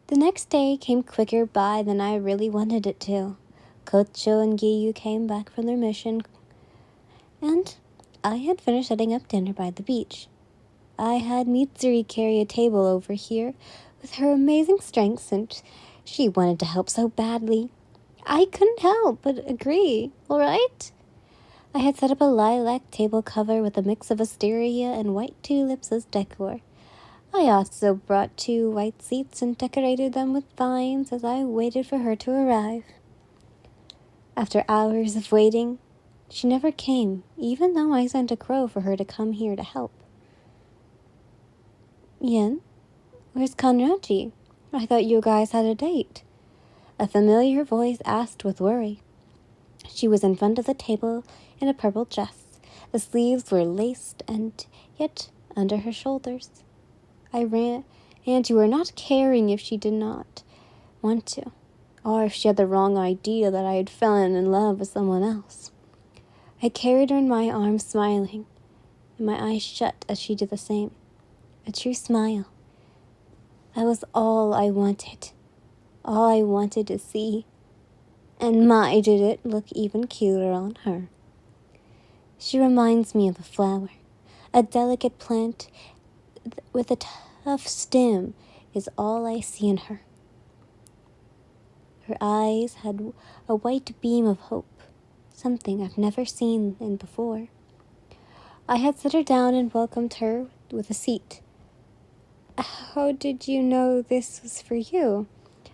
The next day came quicker by than I really wanted it to. Kocho and Giyu came back from their mission, and I had finished setting up dinner by the beach. I had Mitsuri carry a table over here with her amazing strengths, and she wanted to help so badly. I couldn't help but agree, all right? I had set up a lilac table cover with a mix of wisteria and white tulips as decor. I also brought 2 white seats and decorated them with vines as I waited for her to arrive. After hours of waiting, she never came, even though I sent a crow for her to come here to help. Yen, where's Kanrachi? I thought you guys had a date. A familiar voice asked with worry. She was in front of the table in a purple dress. The sleeves were laced and yet under her shoulders. I ran to her, not caring if she did not want to, or if she had the wrong idea that I had fallen in love with someone else. I carried her in my arms, smiling, and my eyes shut as she did the same. A true smile. That was all I wanted to see. And my, did it look even cuter on her. She reminds me of a flower. A delicate plant with a tough stem is all I see in her. Her eyes had a white beam of hope, something I've never seen in before. I had set her down and welcomed her with a seat. How did you know this was for you?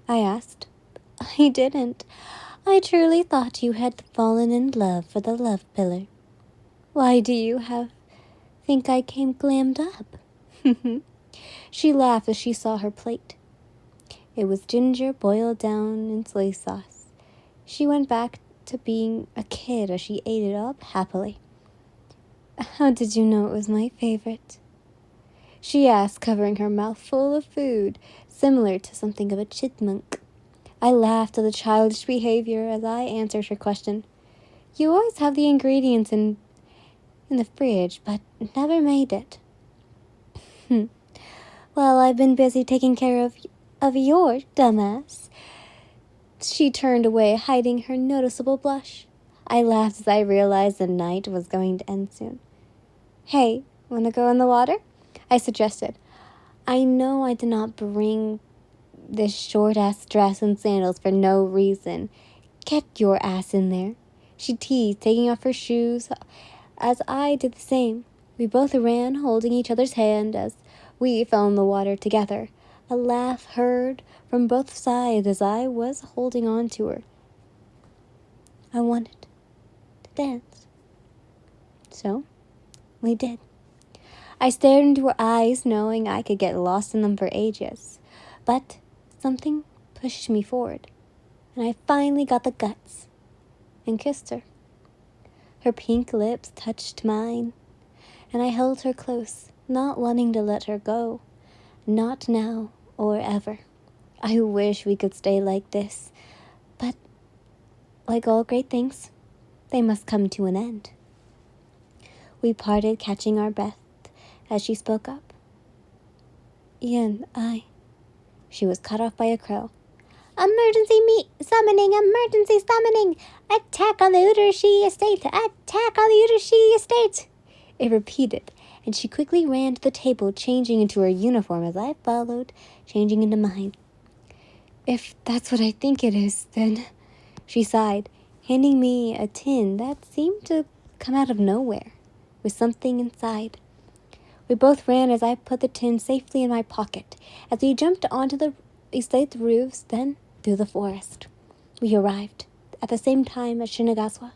I asked. I didn't. I truly thought you had fallen in love for the love pillar. Why do you think I came glammed up? She laughed as she saw her plate. It was ginger boiled down in soy sauce. She went back to being a kid as she ate it up happily. How did you know it was my favorite? She asked, covering her mouth full of food, similar to something of a chipmunk. I laughed at the childish behavior as I answered her question. You always have the ingredients in the fridge, but never made it. Well, I've been busy taking care of your dumbass. She turned away, hiding her noticeable blush. I laughed as I realized the night was going to end soon. Hey, wanna go in the water? I suggested. I know I did not bring this short-ass dress and sandals for no reason. Get your ass in there. She teased, taking off her shoes as I did the same. We both ran, holding each other's hand as we fell in the water together. A laugh heard from both sides as I was holding on to her. I wanted to dance. So, we did. I stared into her eyes, knowing I could get lost in them for ages. But something pushed me forward, and I finally got the guts and kissed her. Her pink lips touched mine, and I held her close, not wanting to let her go. Not now or ever. I wish we could stay like this, but like all great things, they must come to an end. We parted, catching our breath as she spoke up. Ian, She was cut off by a crow. Emergency summoning! Attack on the Urushi estate! Attack on the Urushi estate! It repeated, and she quickly ran to the table, changing into her uniform as I followed, changing into mine. If that's what I think it is, then... She sighed, handing me a tin that seemed to come out of nowhere, with something inside. We both ran as I put the tin safely in my pocket, as we jumped onto the estate roofs, then through the forest. We arrived at the same time as Shinogaswa.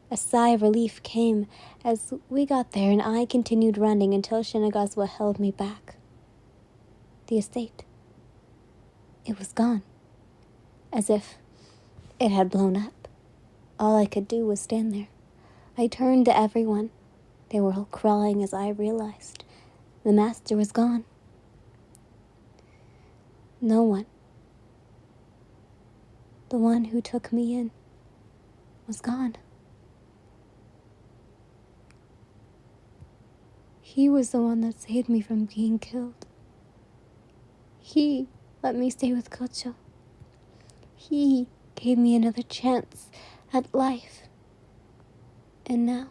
A sigh of relief came as we got there, and I continued running until Shinogaswa held me back. The estate. It was gone, as if it had blown up. All I could do was stand there. I turned to everyone. They were all crying as I realized the master was gone. No one, the one who took me in, was gone. He was the one that saved me from being killed. He let me stay with Kocho. He gave me another chance at life. And now,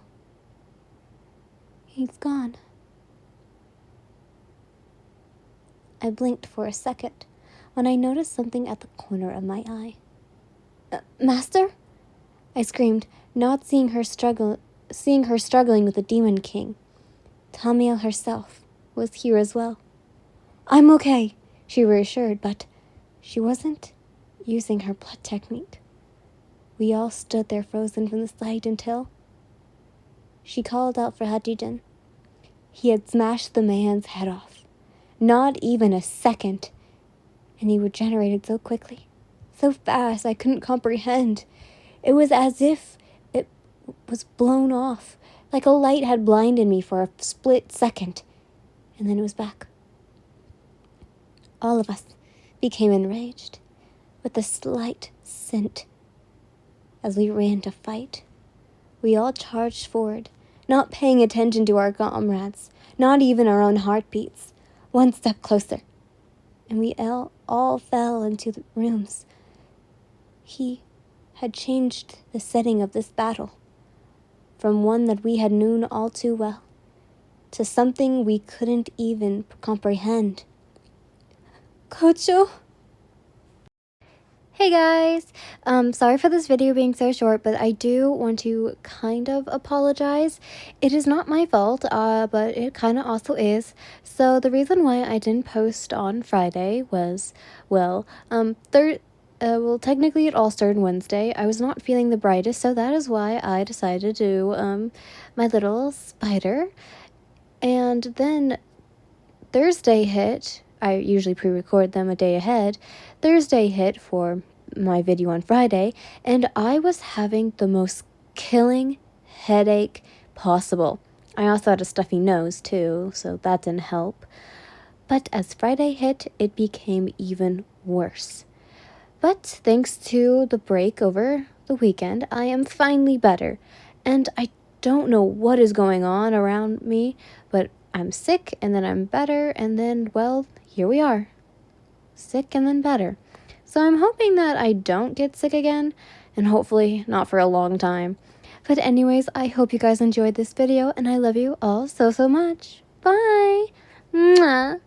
he's gone. I blinked for a second when I noticed something at the corner of my eye. Master? I screamed, not seeing her struggling with the Demon King. Tamiya herself was here as well. I'm okay, she reassured, but she wasn't using her blood technique. We all stood there frozen from the sight until she called out for Hajijin. He had smashed the man's head off. Not even a second. And he regenerated so quickly. So fast I couldn't comprehend. It was as if it was blown off. Like a light had blinded me for a split second. And then it was back. All of us became enraged with a slight scent as we ran to fight. We all charged forward, not paying attention to our comrades, not even our own heartbeats. One step closer, and we all fell into the rooms. He had changed the setting of this battle from one that we had known all too well to something we couldn't even comprehend. Kocho? Hey guys! Sorry for this video being so short, but I do want to kind of apologize. It is not my fault, but it kind of also is. So the reason why I didn't post on Friday was, technically it all started Wednesday. I was not feeling the brightest, so that is why I decided to do my little spider. And then Thursday hit. I usually pre-record them a day ahead. Thursday hit for my video on Friday, and I was having the most killing headache possible. I also had a stuffy nose too, so that didn't help. But as Friday hit, it became even worse. But thanks to the break over the weekend, I am finally better. And I don't know what is going on around me, but I'm sick, and then I'm better, and then, well, here we are. Sick and then better. So I'm hoping that I don't get sick again, and hopefully not for a long time. But anyways, I hope you guys enjoyed this video, and I love you all so much. Bye! Mwah!